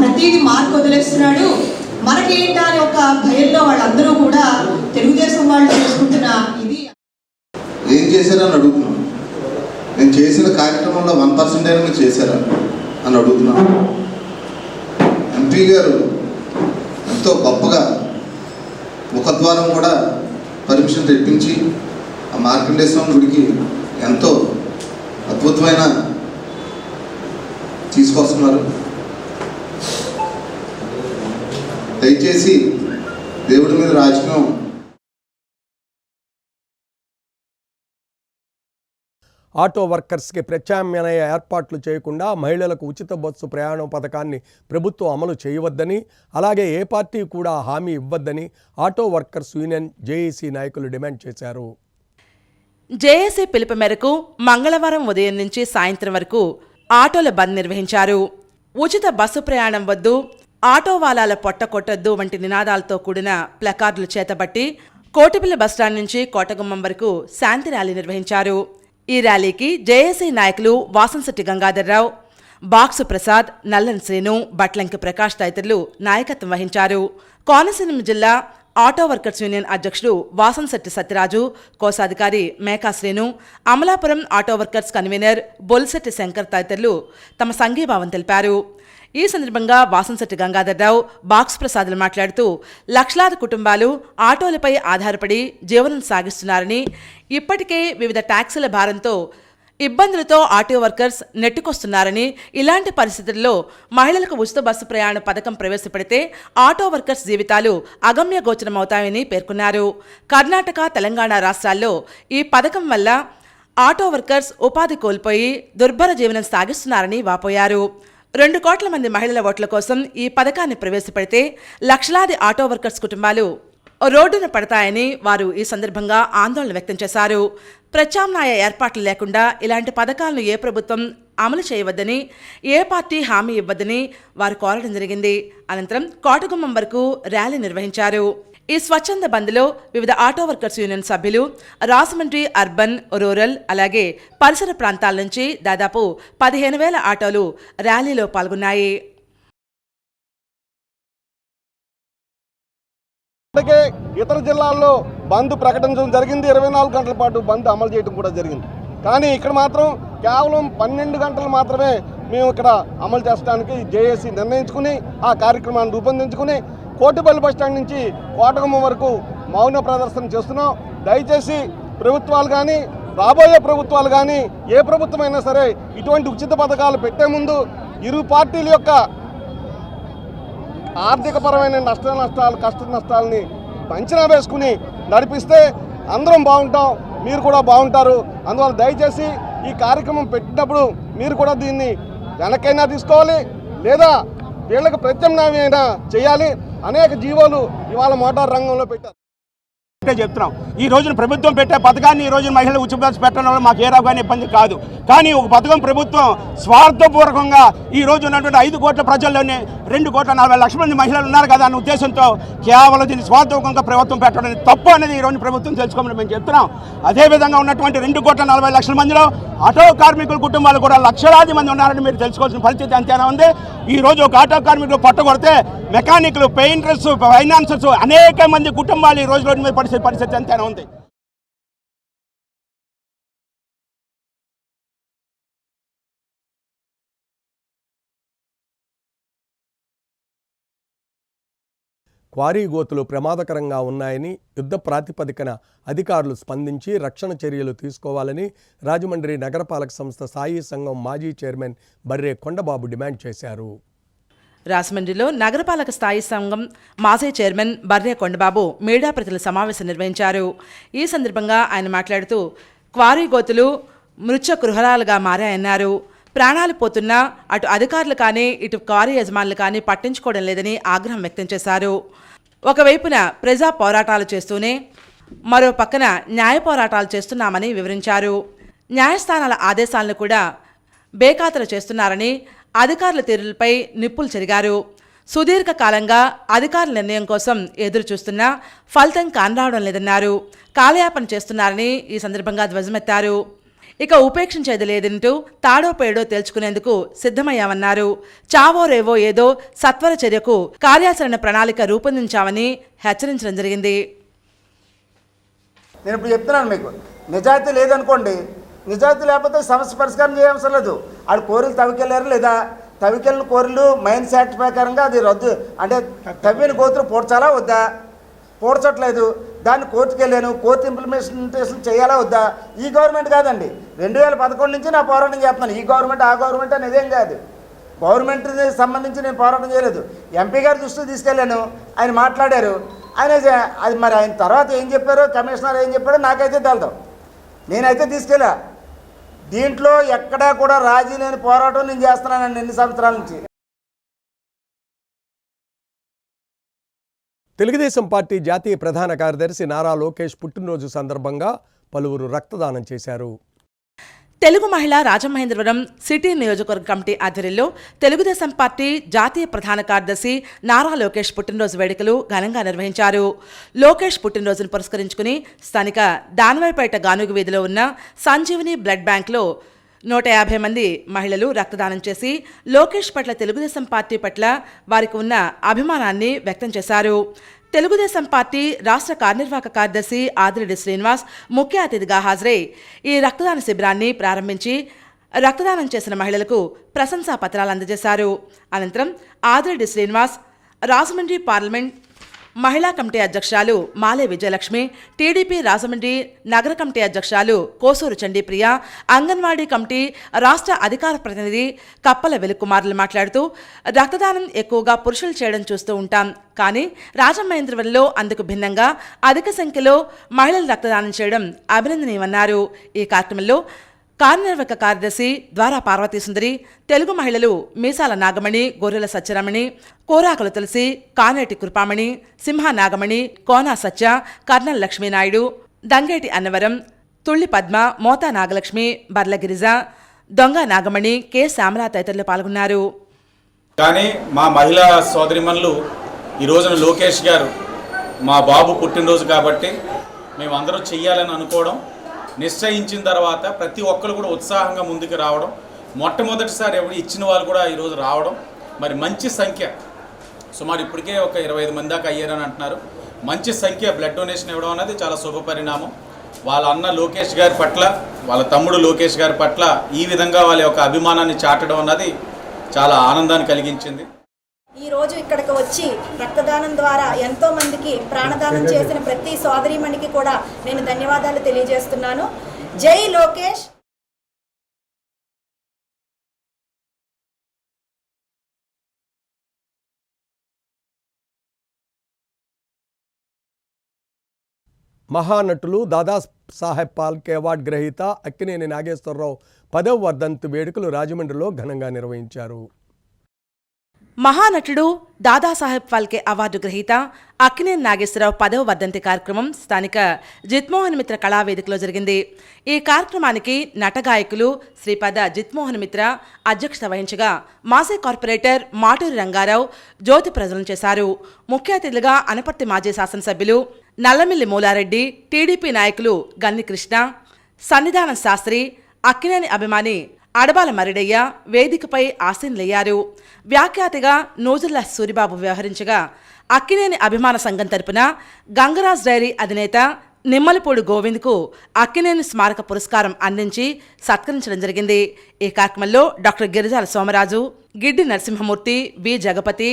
ప్రతిదీ మార్క్ వదిలేస్తున్నాడు, మనకేంటా అని ఒక భయంలో వాళ్ళందరూ కూడా తెలుగుదేశం వాళ్ళు చేసుకుంటున్న ఇది. ఏం చేశారని అడుగుతున్నాను. నేను చేసిన కార్యక్రమంలో 1% అయినా మీరు చేశారా అని అడుగుతున్నాను. ఎంపీ గారు ఎంతో గొప్పగా ముఖద్వారం కూడా పర్మిషన్ తెప్పించి ఆ మార్కండేయ స్వామి గుడికి ఎంతో అద్భుతమైన తీసుకొస్తున్నారు. దయచేసి దేవుడి మీద రాజకీయం. ఆటో వర్కర్స్కి ప్రత్యామ్నాయ ఏర్పాట్లు చేయకుండా మహిళలకు ఉచిత బస్సు ప్రయాణం పథకాన్ని ప్రభుత్వం అమలు చేయవద్దని, అలాగే ఏ పార్టీ కూడా హామీ ఇవ్వద్దని ఆటో వర్కర్స్ యూనియన్ జేఏసీ నాయకులు డిమాండ్ చేశారు. జేఏసీ పిలుపు మేరకు మంగళవారం ఉదయం నుంచి సాయంత్రం వరకు ఆటోల బంద్ నిర్వహించారు. ఉచిత బస్సు ప్రయాణం వద్దు, ఆటో వాలాల పొట్ట కొట్టొద్దు వంటి నినాదాలతో కూడిన ప్లకార్డులు చేతబట్టి కోటిపల్లి బస్టాండ్ నుంచి కోటగుమ్మం వరకు శాంతి ర్యాలీ నిర్వహించారు. ఈ ర్యాలీకి జేఏసీ నాయకులు వాసంశెట్టి గంగాధర్రావు, బాక్సు ప్రసాద్, నల్లన్ శ్రీను, బట్లంకి ప్రకాష్ తదితరులు నాయకత్వం వహించారు. కోనసీమ జిల్లా ఆటో వర్కర్స్ యూనియన్ అధ్యక్షుడు వాసంశెట్టి సత్యరాజు, కోశాధికారి Meka Srinu, Amalapuram auto workers convenor Bolsetti Shankar తదితరులు తమ సంఘీభావం తెలిపారు. ఈ సందర్భంగా వాసంశెట్టి గంగాధర్రావు, బాక్స్ ప్రసాద్లు మాట్లాడుతూ లక్షలాది కుటుంబాలు ఆటోలపై ఆధారపడి జీవనం సాగిస్తున్నారని, ఇప్పటికే వివిధ ట్యాక్సుల భారంతో ఇబ్బందులతో ఆటో వర్కర్స్ నెట్టుకొస్తున్నారని, ఇలాంటి పరిస్థితుల్లో మహిళలకు ఉచిత బస్సు ప్రయాణ పథకం ప్రవేశపెడితే ఆటో వర్కర్స్ జీవితాలు అగమ్య గోచరమవుతాయని పేర్కొన్నారు. కర్ణాటక, తెలంగాణ రాష్ట్రాల్లో ఈ పథకం వల్ల ఆటో వర్కర్స్ ఉపాధి కోల్పోయి దుర్భర జీవనం సాగిస్తున్నారని వాపోయారు. 2 కోట్ల మంది మహిళల ఓట్ల కోసం ఈ పథకాన్ని ప్రవేశపెడితే లక్షలాది ఆటో వర్కర్స్ కుటుంబాలు రోడ్డున పడతాయని వారు ఈ సందర్భంగా ఆందోళన వ్యక్తం చేశారు. ప్రత్యామ్నాయ ఏర్పాట్లు లేకుండా ఇలాంటి పథకాలను ఏ ప్రభుత్వం అమలు చేయవద్దని, ఏ పార్టీ హామీ ఇవ్వద్దని వారు కోరడం జరిగింది. అనంతరం కోటగుమ్మం వరకు ర్యాలీ నిర్వహించారు. ఈ స్వచ్ఛంద బంద్లో వివిధ ఆటో వర్కర్స్ యూనియన్ సభ్యులు, రాజమండ్రి అర్బన్, రూరల్ అలాగే పరిసర ప్రాంతాల నుంచి దాదాపు 15,000 ఆటోలు ర్యాలీలో పాల్గొన్నాయి. అలాగే ఇతర జిల్లాల్లో బంద్ ప్రకటించడం జరిగింది. 24 గంటల పాటు బంద్ అమలు చేయడం కూడా జరిగింది. కానీ ఇక్కడ మాత్రం కేవలం 12 గంటలు మాత్రమే మేము ఇక్కడ అమలు చేసడానికి జేఏసీ నిర్ణయించుకుని ఆ కార్యక్రమాన్ని రూపొందించుకుని కోటిపల్లి బస్టాండ్ నుంచి కోటగుమ్మం వరకు మౌన ప్రదర్శన చేస్తున్నాం. దయచేసి ప్రభుత్వాలు కానీ, రాబోయే ప్రభుత్వాలు కానీ, ఏ ప్రభుత్వమైనా సరే ఇటువంటి ఉచిత పథకాలు పెట్టే ముందు ఇరు పార్టీల యొక్క ఆర్థికపరమైన కష్ట నష్టాలని అంచనా వేసుకుని నడిపిస్తే అందరం బాగుంటాం, మీరు కూడా బాగుంటారు. అందువల్ల దయచేసి ఈ కార్యక్రమం పెట్టినప్పుడు మీరు కూడా దీన్ని వెనకైనా తీసుకోవాలి, లేదా వీళ్ళకి ప్రత్యామ్నాయమైనా చేయాలి. అనేక జీవోలు ఇవాళ మోటార్ రంగంలో పెట్టారు. చెప్తున్నాం. ఈ రోజున ప్రభుత్వం పెట్టే పథకాన్ని ఈ రోజున మహిళలు ఉచిత బస్సు పెట్టడం వల్ల మాకు ఏ రకమైన ఇబ్బంది కాదు. కానీ ఒక పథకం ప్రభుత్వం స్వార్థపూర్వకంగా ఈ రోజు ఉన్నటువంటి 5 కోట్ల ప్రజల్లోనే 2,40,00,000 మంది మహిళలు ఉన్నారు కదా అన్న ఉద్దేశంతో కేవలం దీన్ని స్వార్థపూర్వకంగా ప్రభుత్వం పెట్టడం తప్పు అనేది ఈ రోజు ప్రభుత్వం తెలుసుకోమని మేము చెప్తున్నాం. అదేవిధంగా ఉన్నటువంటి 2,40,00,000 మందిలో ఆటో కార్మికుల కుటుంబాలు కూడా లక్షలాది మంది ఉన్నారని మీరు తెలుసుకోవాల్సిన పరిస్థితి అంతేనా ఉంది. ఈ రోజు ఒక ఆటో కార్మికులు పట్టగొడితే మెకానిక్లు, పెయింటర్స్, ఫైనాన్సర్స్ అనేక మంది కుటుంబాలు ఈ రోజు రోడ్డు మీద పరిస్థితి అంతేనా ఉంది. క్వారీ గోతులు ప్రమాదకరంగా ఉన్నాయని యుద్ధ ప్రాతిపదికన అధికారులు స్పందించి రక్షణ చర్యలు తీసుకోవాలని రాజమండ్రి నగరపాలక సంస్థ సాయి సంఘం మాజీ చైర్మన్ బర్రే కొండబాబు డిమాండ్ చేశారు. రాజమండ్రిలో నగరపాలక స్థాయి సంఘం మాజీ చైర్మన్ బర్రే కొండబాబు మీడియా ప్రతినిధుల సమావేశం నిర్వహించారు. ఈ సందర్భంగా ఆయన మాట్లాడుతూ క్వారీ గోతులు మృత్యు గృహాలుగా మారాయన్నారు. ప్రాణాలు పోతున్నా అటు అధికారులు కానీ ఇటు క్వారీ యజమానులు కానీ పట్టించుకోవడం లేదని ఆగ్రహం వ్యక్తం చేశారు. ఒకవైపున ప్రజా పోరాటాలు చేస్తూనే మరో పక్కన న్యాయ పోరాటాలు చేస్తున్నామని వివరించారు. న్యాయస్థానాల ఆదేశాలను కూడా బేఖాతరు చేస్తున్నారని అధికారుల తీరులపై నిప్పులు చెరిగారు. సుదీర్ఘకాలంగా అధికారుల నిర్ణయం కోసం ఎదురు చూస్తున్నా ఫలితం కానరావడం లేదన్నారు. కాలయాపన చేస్తున్నారని ఈ సందర్భంగా ధ్వజమెత్తారు. ఇక ఉపేక్షించేది లేదంటూ తాడో పేడో తేల్చుకునేందుకు సిద్ధమయ్యామన్నారు. చావో రేవో ఏదో సత్వర చర్యకు కార్యాచరణ ప్రణాళిక రూపొందించామని హెచ్చరించడం జరిగింది. నేను ఇప్పుడు చెప్తున్నాను మీకు, నిజాయితీ లేదనుకోండి, నిజాయితీ లేకపోతే సమస్య పరిష్కారం చేయవలసిన లేదు. ఆడు కోరిలు తవ్వికెళ్ళారు లేదా తవ్వికెళ్ళిన కోరిలు మైన్స్ యాక్ట్ ప్రకారంగా అది రద్దు, అంటే తవ్విన గోతులు పూడ్చాలా వద్దా, పూడ్చట్లేదు, దాన్ని కోర్టుకు వెళ్ళాను, కోర్టు ఇంప్లిమెంటేషన్ చేయాలా వద్దా. ఈ గవర్నమెంట్ కాదండి, 2011 నుంచి నా పోరాటం చేస్తున్నాను. ఈ గవర్నమెంట్ ఆ గవర్నమెంట్ అని ఇదేం కాదు, గవర్నమెంట్ సంబంధించి నేను పోరాటం చేయలేదు. ఎంపీ గారి దృష్టికి తీసుకెళ్ళాను, ఆయన మాట్లాడారు. ఆయన అది మరి ఆయన తర్వాత ఏం చెప్పారో, కమిషనర్ ఏం చెప్పారో నాకైతే తెలదు, నేనైతే తీసుకెళ్ళా. దీంట్లో ఎక్కడా కూడా రాజీ లేని పోరాటం నేను చేస్తున్నానండి ఎన్ని సంవత్సరాల నుంచి. తెలుగుదేశం పార్టీ జాతీయ ప్రధాన కార్యదర్శి నారా లోకేష్ పుట్టినరోజు సందర్భంగా పలువురు రక్తదానం చేశారు. తెలుగు మహిళ రాజమహేంద్రవరం సిటీ నియోజకవర్గ కమిటీ ఆధ్వర్యంలో తెలుగుదేశం పార్టీ జాతీయ ప్రధాన కార్యదర్శి నారా లోకేష్ పుట్టినరోజు వేడుకలు ఘనంగా నిర్వహించారు. లోకేష్ పుట్టినరోజును పురస్కరించుకుని స్థానిక దానవాయిపేట గానుగు వీధిలో ఉన్న సంజీవని బ్లడ్ బ్యాంక్లో 150 మంది మహిళలు రక్తదానం చేసి లోకేష్ పట్ల తెలుగుదేశం పార్టీ పట్ల వారికి ఉన్న అభిమానాన్ని వ్యక్తం చేశారు. తెలుగుదేశం పార్టీ రాష్ట్ర కార్యనిర్వాహక కార్యదర్శి ఆదిరెడ్డి శ్రీనివాస్ ముఖ్య అతిథిగా హాజరై ఈ రక్తదాన శిబిరాన్ని ప్రారంభించి రక్తదానం చేసిన మహిళలకు ప్రశంసా పత్రాలు అందజేశారు. అనంతరం ఆదిరెడ్డి శ్రీనివాస్ రాజమండ్రి పార్లమెంట్ మహిళా కమిటీ అధ్యక్షురాలు మాలే విజయలక్ష్మి, టీడీపీ రాజమండ్రి నగర కమిటీ అధ్యక్షురాలు కోసూరు చండీప్రియ, అంగన్వాడీ కమిటీ రాష్ట్ర అధికార ప్రతినిధి కప్పల వెలుకుమార్లు మాట్లాడుతూ రక్తదానం ఎక్కువగా పురుషులు చేయడం చూస్తూ ఉంటాం, కానీ రాజమహేంద్రవరంలో అందుకు భిన్నంగా అధిక సంఖ్యలో మహిళలు రక్తదానం చేయడం అభినందనీయమన్నారు. ఈ కార్యక్రమంలో కార్యనిర్వాహక కార్యదర్శి ద్వారా పార్వతీ సుందరి, తెలుగు మహిళలు మీసాల నాగమణి, గొర్రెల సత్యరమణి, కోరాకుల తులసి, కానేటి కృపామణి, సింహ నాగమణి, కోనా సత్య, కర్నల్ లక్ష్మీనాయుడు, దంగేటి అన్నవరం, తుళ్లి పద్మ, మోతా నాగలక్ష్మి, బర్ల గిరిజ, దొంగ నాగమణి, కె శ్యామల తదితరులు పాల్గొన్నారు. కానీ మా మహిళా సోదరిమణులు ఈ రోజున లోకేష్ గారు మా బాబు పుట్టినరోజు కాబట్టి మేమందరూ చెయ్యాలని అనుకోవడం, నిశ్చయించిన తర్వాత ప్రతి ఒక్కరు కూడా ఉత్సాహంగా ముందుకు రావడం, మొట్టమొదటిసారి ఎవరు ఇచ్చిన వాళ్ళు కూడా ఈరోజు రావడం, మరి మంచి సంఖ్య సుమారు ఇప్పటికే ఒక 25 మంది దాకా అయ్యారని అంటున్నారు. మంచి సంఖ్య బ్లడ్ డొనేషన్ ఇవ్వడం అనేది చాలా శుభ పరిణామం. వాళ్ళ అన్న లోకేష్ గారి పట్ల, వాళ్ళ తమ్ముడు లోకేష్ గారి పట్ల ఈ విధంగా వాళ్ళ యొక్క అభిమానాన్ని చాటడం అన్నది చాలా ఆనందాన్ని కలిగించింది. ఈరోజు ఇక్కడికి వచ్చి రక్తదానం ద్వారా ఎంతో మందికి ప్రాణదానం చేసిన ప్రతి సోదరీమణికి కూడా నేను ధన్యవాదాలు తెలియజేస్తున్నాను. జై లోకేష్. మహానటులు దాదా సాహెబ్ పాల్కే అవార్డు గ్రహీత అక్కినేని నాగేశ్వరరావు 10వ వర్ధంతి వేడుకలు రాజమండ్రిలో ఘనంగా నిర్వహించారు. మహానటుడు దాదాసాహెబ్ ఫాల్కే అవార్డు గ్రహీత అక్కినేని నాగేశ్వరరావు 10వ వర్ధంతి కార్యక్రమం స్థానిక జిత్మోహన్ మిత్ర కళావేదికలో జరిగింది. ఈ కార్యక్రమానికి నటగాయకులు శ్రీపద జిత్మోహన్ మిత్ర అధ్యక్షత వహించగా మాజీ కార్పొరేటర్ మాటూరి రంగారావు జ్యోతి ప్రజ్వలన చేశారు. ముఖ్య అతిథులుగా అనపర్తి మాజీ శాసనసభ్యులు నల్లమిల్లి మూలారెడ్డి, టీడీపీ నాయకులు గన్ని కృష్ణ, సన్నిధానం శాస్త్రి, అక్కినేని అభిమాని అడబాల మరిడయ్య వేదికపై ఆసీనులయ్యారు. వ్యాఖ్యాతగా నూజుల్లా సూరిబాబు వ్యవహరించగా అక్కినేని అభిమాన సంఘం తరపున గంగరాజ్ డైరీ అధినేత నిమ్మలపూడి గోవింద్కు అక్కినేని స్మారక పురస్కారం అందించి సత్కరించడం జరిగింది. ఈ కార్యక్రమంలో డాక్టర్ గిరిజాల సోమరాజు, గిడ్డి నరసింహమూర్తి, వి జగపతి,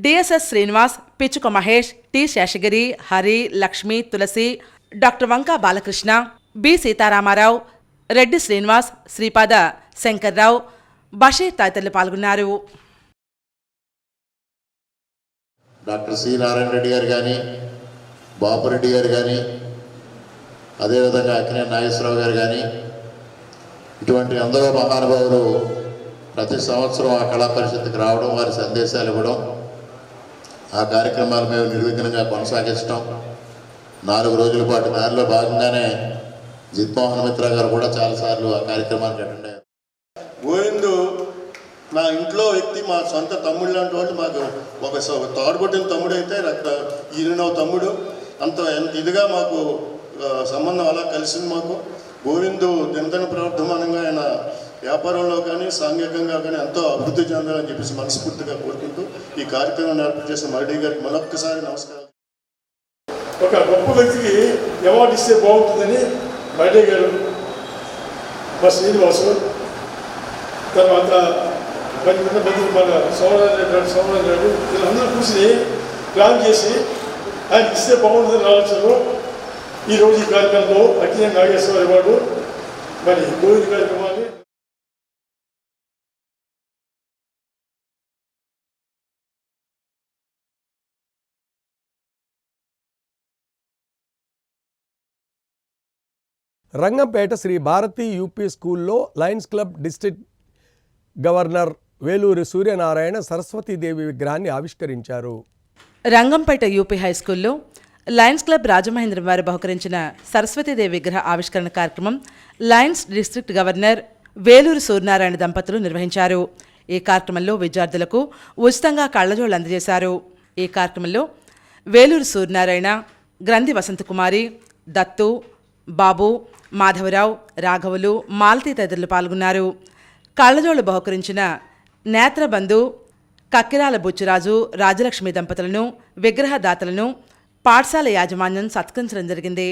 డిఎస్ఎస్ శ్రీనివాస్, పిచ్చుక మహేష్, టి శేషగిరి, హరి, లక్ష్మి, తులసి, డాక్టర్ వంకా బాలకృష్ణ, బి సీతారామారావు, రెడ్డి శ్రీనివాస్, శ్రీపాద శంకర్రావు, బషీర్ తదితరులు పాల్గొన్నారు. డాక్టర్ సి నారాయణ రెడ్డి గారు కానీ, బాపురెడ్డి గారు కానీ, అదేవిధంగా అక్కినేని నాగేశ్వరరావు గారు కానీ, ఇటువంటి అందరూ మహానుభావులు ప్రతి సంవత్సరం ఆ కళా పరిషత్తుకి రావడం, వారి సందేశాలు ఇవ్వడం, ఆ కార్యక్రమాలు మేము నిర్విఘ్నంగా కొనసాగించడం, 4 రోజుల పాటు దానిలో భాగంగానే జిత్మోహన్ మిత్ర గారు కూడా చాలాసార్లు ఆ కార్యక్రమానికి అటెండ్ అయ్యారు. గోవిందు నా ఇంట్లో వ్యక్తి, మా సొంత తమ్ముడు లాంటి వాళ్ళు. మాకు ఒక తోడబుట్టిన తమ్ముడు అయితే ఈయన తమ్ముడు, ఎంత ఇదిగా మాకు సంబంధం అలా కలిసింది మాకు. గోవిందు దినదిన ప్రవర్ధమానంగా ఆయన వ్యాపారంలో కానీ సాంఘికంగా కానీ ఎంతో అభివృద్ధి చెందాలని చెప్పేసి మనస్ఫూర్తిగా కోరుకుంటూ ఈ కార్యక్రమం ఏర్పాటు చేసిన మరడి గారికి మరొక్కసారి నమస్కారం. ఒక గొప్ప వ్యక్తికి అవార్డు ఇస్తే బాగుంటుందని మరడి గారు, మా శ్రీనివాసు, తర్వాత మరి మన సోమరాజు వీళ్ళందరూ కూర్చుని ప్లాన్ చేసి ఆయనకి ఇస్తే బాగుంటుందని ఆలోచనలో ఈరోజు ఈ కార్యక్రమంలో అక్కినేని నాగేశ్వరరావు అవార్డు మరి గోవింద్ కార్యక్రమాన్ని రంగంపేట శ్రీ భారతి యూపీ స్కూల్లో lions club district governor Veluri Suryanarayana Saraswati Devi విగ్రహాన్ని ఆవిష్కరించారు. రంగంపేట యూపీ హైస్కూల్లో లయన్స్ క్లబ్ రాజమహేంద్రం వారు బహుకరించిన సరస్వతీదేవి విగ్రహ ఆవిష్కరణ కార్యక్రమం lions district governor Veluri Suryanarayana దంపతులు నిర్వహించారు. ఈ కార్యక్రమంలో విద్యార్థులకు ఉచితంగా కళ్లజోళ్లు అందజేశారు. ఈ కార్యక్రమంలో వేలూరి సూర్యనారాయణ, గ్రంథి వసంతకుమారి, దత్తు, బాబు, మాధవరావు, రాఘవులు, మాలతీ తదితరులు పాల్గొన్నారు. కళ్లజోళ్లు బహుకరించిన నేత్రబంధు కక్కిరాల బుచ్చిరాజు, రాజలక్ష్మి దంపతులను, విగ్రహదాతలను పాఠశాల యాజమాన్యం సత్కరించడం జరిగింది.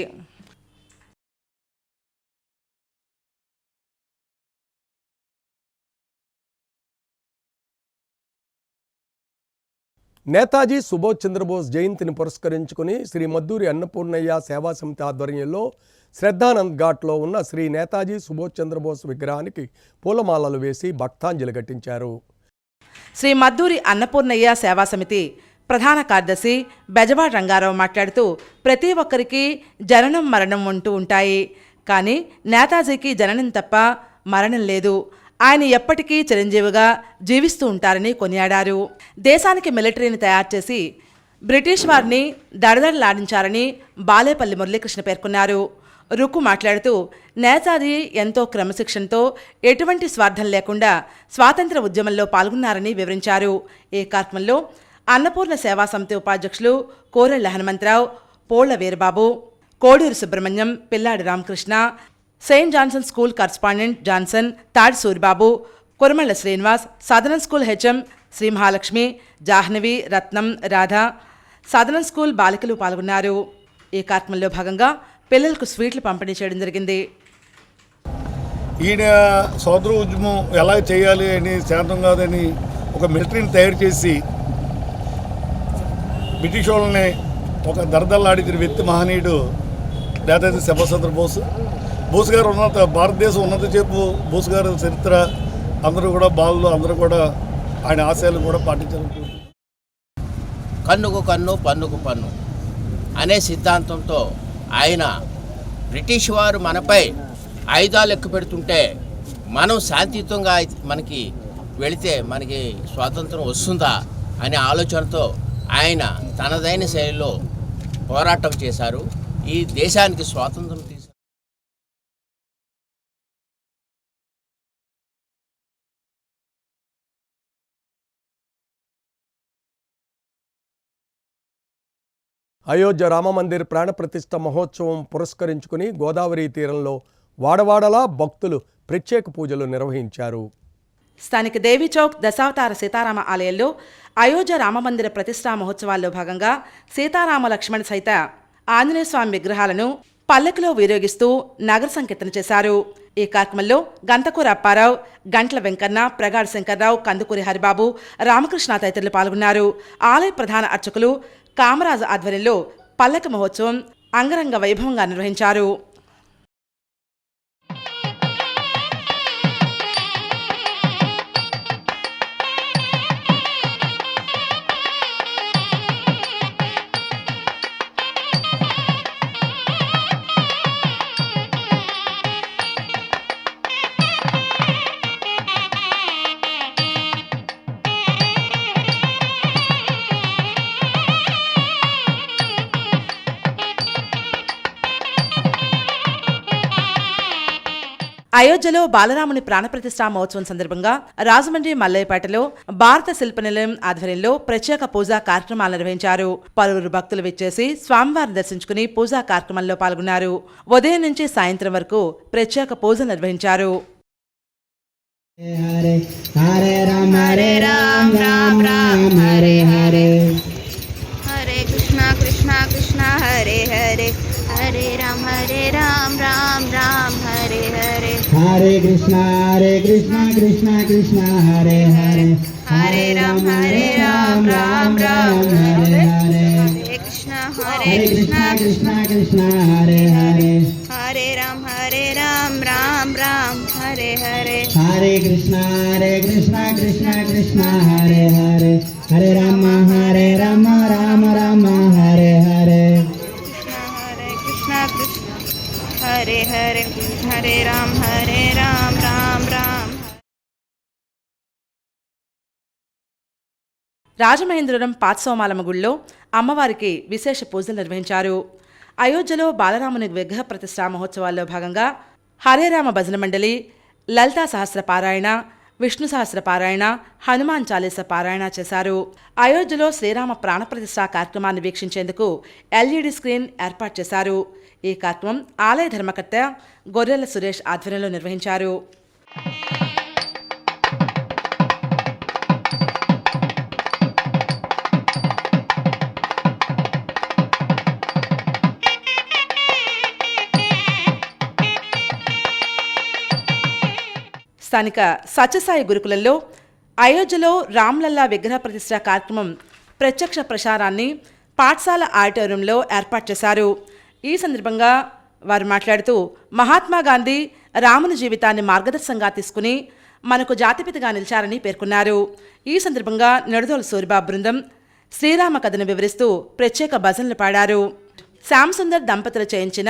నేతాజీ సుభాష్ చంద్రబోస్ జయంతిని పురస్కరించుకుని శ్రీ మద్దూరి అన్నపూర్ణయ్య సేవా సమితి ఆధ్వర్యంలో శ్రద్ధానంద్ ఘాట్లో ఉన్న శ్రీ నేతాజీ సుభాష్ చంద్రబోస్ విగ్రహానికి పూలమాలలు వేసి భక్తాంజలి ఘటించారు. శ్రీ మద్దూరి అన్నపూర్ణయ్య సేవా సమితి ప్రధాన కార్యదర్శి బెజవాడ రంగారావు మాట్లాడుతూ ప్రతి ఒక్కరికి జననం మరణం ఉంటూ ఉంటాయి, కానీ నేతాజీకి జననం తప్ప మరణం లేదు. ఆయన ఎప్పటికీ చిరంజీవిగా జీవిస్తూ ఉంటారని కొనియాడారు. దేశానికి మిలిటరీని తయారు చేసి బ్రిటిష్ వారిని దడదడలాడించారని బాలేపల్లి మురళీకృష్ణ పేర్కొన్నారు. రుక్కు మాట్లాడుతూ నేతాజీ ఎంతో క్రమశిక్షణతో ఎటువంటి స్వార్థం లేకుండా స్వాతంత్ర ఉద్యమంలో పాల్గొన్నారని వివరించారు. ఈ కార్యక్రమంలో అన్నపూర్ణ సేవా సమితి ఉపాధ్యక్షులు కోరెళ్ల Hanumantharao, పోళ్ల Veerababu, Koduru Subrahmanyam, Pilladi Ramakrishna, saint Johnson school correspondent Johnson, Tadi Suribabu, Kuramalla Srinivas, southern school HM Sri Mahalakshmi, Jahnavi, Ratnam, Radha, southern school బాలికలు పాల్గొన్నారు. ఈ కార్యక్రమంలో భాగంగా పిల్లలకు స్వీట్లు పంపిణీ చేయడం జరిగింది. ఈయన స్వాతంత్ర ఉద్యమం ఎలా చేయాలి అని శాంతం కాదని ఒక మిలిటరీని తయారు చేసి బ్రిటిష్ వాళ్ళని ఒక దరదల్లాడిన వ్యక్తి మహనీయుడు నేతాజీ సుభాష్ చంద్రబోస్. బోస్ గారు ఉన్నత భారతదేశం ఉన్నత చెప్పు బోస్ గారు చరిత్ర అందరూ కూడా బాలు అందరూ కూడా ఆయన ఆశయాలు కూడా పాటించారు. కన్నుకు కన్ను పన్నుకు పన్ను అనే సిద్ధాంతంతో ఆయన బ్రిటిష్ వారు మనపై ఆయుధాలు ఎక్కువ పెడుతుంటే మనం శాంతియుతంగా మనకి వెళితే మనకి స్వాతంత్రం వస్తుందా అనే ఆలోచనతో ఆయన తనదైన శైలిలో పోరాటం చేశారు. ఈ దేశానికి స్వాతంత్రం అయోధ్య రామమందిర్ ప్రాణప్రతిష్ఠ మహోత్సవం పురస్కరించుకుని గోదావరి తీరంలో వాడవాడలా భక్తులు ప్రత్యేక పూజలు నిర్వహించారు. స్థానిక దేవి చౌక్ దశావతార సీతారామ ఆలయంలో అయోధ్య రామమందిర ప్రతిష్ఠా మహోత్సవాల్లో భాగంగా సీతారామ లక్ష్మణ సహిత ఆంజనేయ స్వామి విగ్రహాలను పల్లకిలో వినియోగిస్తూ నగర సంకీర్తన చేశారు. ఈ కార్యక్రమంలో గంతకూర అప్పారావు, గంట్ల వెంకన్న, ప్రగాఢ శంకర్రావు, కందుకూరి హరిబాబు, రామకృష్ణ తదితరులు పాల్గొన్నారు. ఆలయ ప్రధాన అర్చకులు కామరాజు ఆధ్వర్యంలో పల్లకి మహోత్సవం అంగరంగ వైభవంగా నిర్వహించారు. అయోధ్యలో బాలరాముని ప్రాణప్రతిష్ఠా మహోత్సవం సందర్భంగా రాజమండ్రి మల్లయ్యపేటలో భారత శిల్ప నిలయం ఆధ్వర్యంలో ప్రత్యేక పూజా కార్యక్రమాలు నిర్వహించారు. పలువురు భక్తులు విచ్చేసి స్వామివారిని దర్శించుకుని పూజా కార్యక్రమంలో పాల్గొన్నారు. ఉదయం నుంచి సాయంత్రం వరకు ప్రత్యేక పూజలు నిర్వహించారు. హరే రామ రామ రామ హరే హరే హరే కృష్ణ కృష్ణ కృష్ణ హరే హరే హరే రామ రామ రామ హరే హరే హరే కృష్ణ కృష్ణ కృష్ణ హరే హరే హరే రామ రామ రామ హరే హరే హరే కృష్ణ కృష్ణ కృష్ణ హరే హరే హరే రామ రామ రామ హరే హరే హరే కృష్ణ కృష్ణ కృష్ణ హరే హరే హరే రామ రామ రామ హరే హరే కృష్ణ కృష్ణ హరే హరే హరే రామ రామ రామ. రాజమహేంద్రవరం పాతసోమాలమ్మ గుడిలో అమ్మవారికి విశేష పూజలు నిర్వహించారు. అయోధ్యలో బాలరాముని విగ్రహ ప్రతిష్ఠా మహోత్సవాల్లో భాగంగా హరేరామ భజన మండలి, లలితా సహస్ర పారాయణ, విష్ణు సహస్ర పారాయణ, హనుమాన్ చాలీస పారాయణ చేశారు. అయోధ్యలో శ్రీరామ ప్రాణప్రతిష్ఠా కార్యక్రమాన్ని వీక్షించేందుకు ఎల్ఈడి స్క్రీన్ ఏర్పాటు చేశారు. ఈ కార్యక్రమం ఆలయ ధర్మకర్త గొర్రెల సురేష్ ఆధ్వర్యంలో నిర్వహించారు. స్థానిక సత్యసాయి గురుకులంలో అయోధ్యలో రామ్లల్లా విగ్రహ ప్రతిష్ఠ కార్యక్రమం ప్రత్యక్ష ప్రసారాన్ని పాఠశాల ఆడిటోరియంలో ఏర్పాటు చేశారు. ఈ సందర్భంగా వారు మాట్లాడుతూ మహాత్మా గాంధీ రాముని జీవితాన్ని మార్గదర్శంగా తీసుకుని మనకు జాతిపితగా నిలిచారని పేర్కొన్నారు. ఈ సందర్భంగా నడుదోల సూరిబాబు బృందం శ్రీరామ కథను వివరిస్తూ ప్రత్యేక భజనలు పాడారు. శ్యామ్ సుందర్ దంపతులు చేయించిన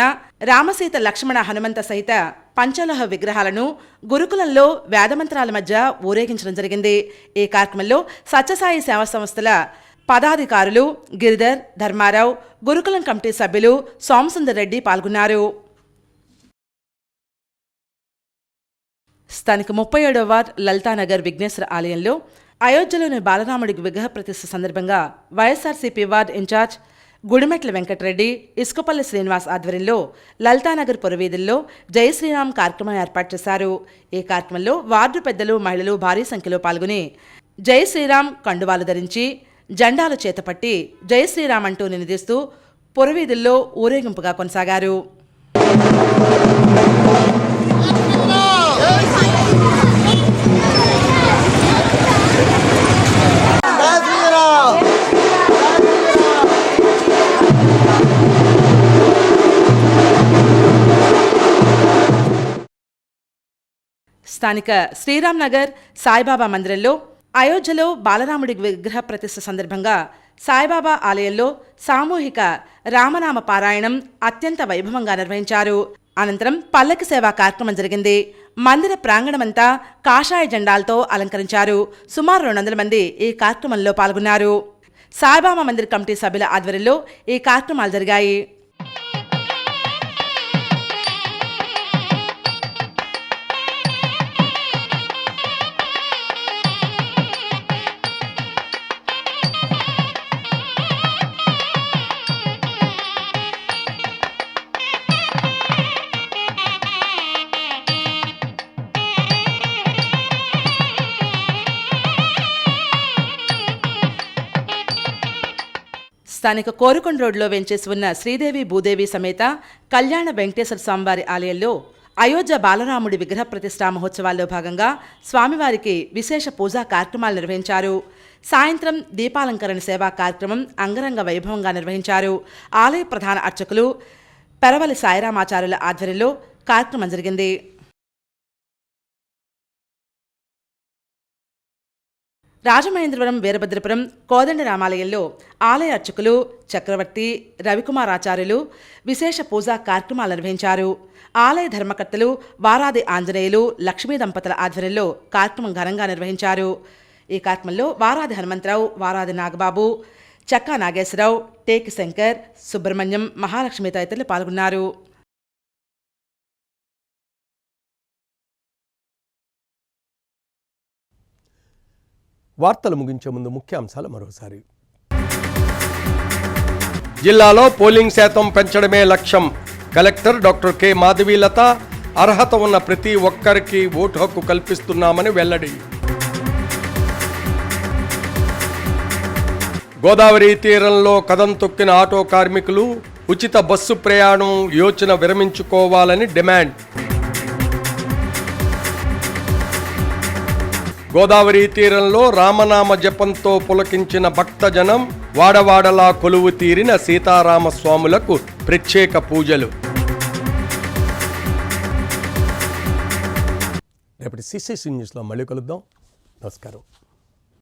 రామసీత లక్ష్మణ హనుమంత సహిత పంచలోహ విగ్రహాలను గురుకులంలో వేదమంత్రాల మధ్య ఊరేగించడం జరిగింది. ఈ కార్యక్రమంలో సత్యసాయి సేవా సంస్థల పదాధికారులు గిరిధర్, ధర్మారావు, గురుకులం కమిటీ సభ్యులు సోమసుందర్ రెడ్డి పాల్గొన్నారు. స్థానిక 37వ వార్డ్ లలితానగర్ విఘ్నేశ్వర ఆలయంలో అయోధ్యలోని బాలరాముడి విగ్రహ ప్రతిష్ఠ సందర్భంగా వైఎస్ఆర్సీపీ వార్డ్ ఇన్ఛార్జ్ గుడిమెట్ల వెంకటరెడ్డి, ఇసుకపల్లి శ్రీనివాస్ ఆధ్వర్యంలో లలితానగర్ పురవీధుల్లో జై శ్రీరామ్ కార్యక్రమం ఏర్పాటు చేశారు. ఈ కార్యక్రమంలో వార్డు పెద్దలు, మహిళలు భారీ సంఖ్యలో పాల్గొని జై శ్రీరామ్ కండువాలు ధరించి జెండాలు చేతపట్టి జై శ్రీరామ్ అంటూ నినదిస్తూ పురవీధుల్లో ఊరేగింపుగా కొనసాగారు. స్థానిక శ్రీరామ్ నగర్ సాయిబాబా మందిరంలో అయోధ్యలో బాలరాముడి విగ్రహ ప్రతిష్ఠ సందర్భంగా సాయిబాబా ఆలయంలో సామూహిక రామనామ పారాయణం అత్యంత వైభవంగా నిర్వహించారు. అనంతరం పల్లకి సేవా కార్యక్రమం జరిగింది. మందిర ప్రాంగణమంతా కాషాయ జెండాలతో అలంకరించారు. సుమారు 200 మంది ఈ కార్యక్రమంలో పాల్గొన్నారు. సాయిబాబా మందిర్ కమిటీ సభ్యుల ఆధ్వర్యంలో ఈ కార్యక్రమాలు జరిగాయి. స్థానిక కోరుకొండ రోడ్లో వెంచేసి ఉన్న శ్రీదేవి భూదేవి సమేత కళ్యాణ వెంకటేశ్వర స్వామివారి ఆలయంలో అయోధ్య బాలరాముడి విగ్రహ ప్రతిష్ఠా మహోత్సవాల్లో భాగంగా స్వామివారికి విశేష పూజా కార్యక్రమాలు నిర్వహించారు. సాయంత్రం దీపాలంకరణ సేవా కార్యక్రమం అంగరంగ వైభవంగా నిర్వహించారు. ఆలయ ప్రధాన అర్చకులు పెరవలి సాయిరామాచార్యుల ఆధ్వర్యంలో కార్యక్రమం జరిగింది. రాజమహేంద్రవరం వీరభద్రపురం కోదండ రామాలయంలో ఆలయ అర్చకులు చక్రవర్తి రవికుమారాచార్యులు విశేష పూజా కార్యక్రమాలు నిర్వహించారు. ఆలయ ధర్మకర్తలు వారాది ఆంజనేయులు లక్ష్మీ దంపతుల ఆధ్వర్యంలో కార్యక్రమం ఘనంగా నిర్వహించారు. ఈ కార్యక్రమంలో వారాది హనుమంతరావు, వారాది నాగబాబు, చక్కా నాగేశ్వరరావు, టేకి శంకర్, సుబ్రహ్మణ్యం, మహాలక్ష్మి తదితరులు పాల్గొన్నారు. వార్తలు ముగించే ముందు ముఖ్యాంశాలు మరోసారి. జిల్లాలో పోలింగ్ శాతం పెంచడమే లక్ష్యం. కలెక్టర్ డాక్టర్ కె మాధవీలత అర్హత ఉన్న ప్రతి ఒక్కరికి ఓటు హక్కు కల్పిస్తున్నామని వెల్లడి. గోదావరి తీరంలో కదం తొక్కిన ఆటో కార్మికులు ఉచిత బస్సు ప్రయాణం యోచన విరమించుకోవాలని డిమాండ్. గోదావరి తీరంలో రామనామ జపంతో పులకించిన భక్తజనం, వాడవాడలా కొలువు తీరిన సీతారామస్వాములకు ప్రత్యేక పూజలు. రేపటి సిసిసి న్యూస్లో మళ్ళీ కలుద్దాం. నమస్కారం.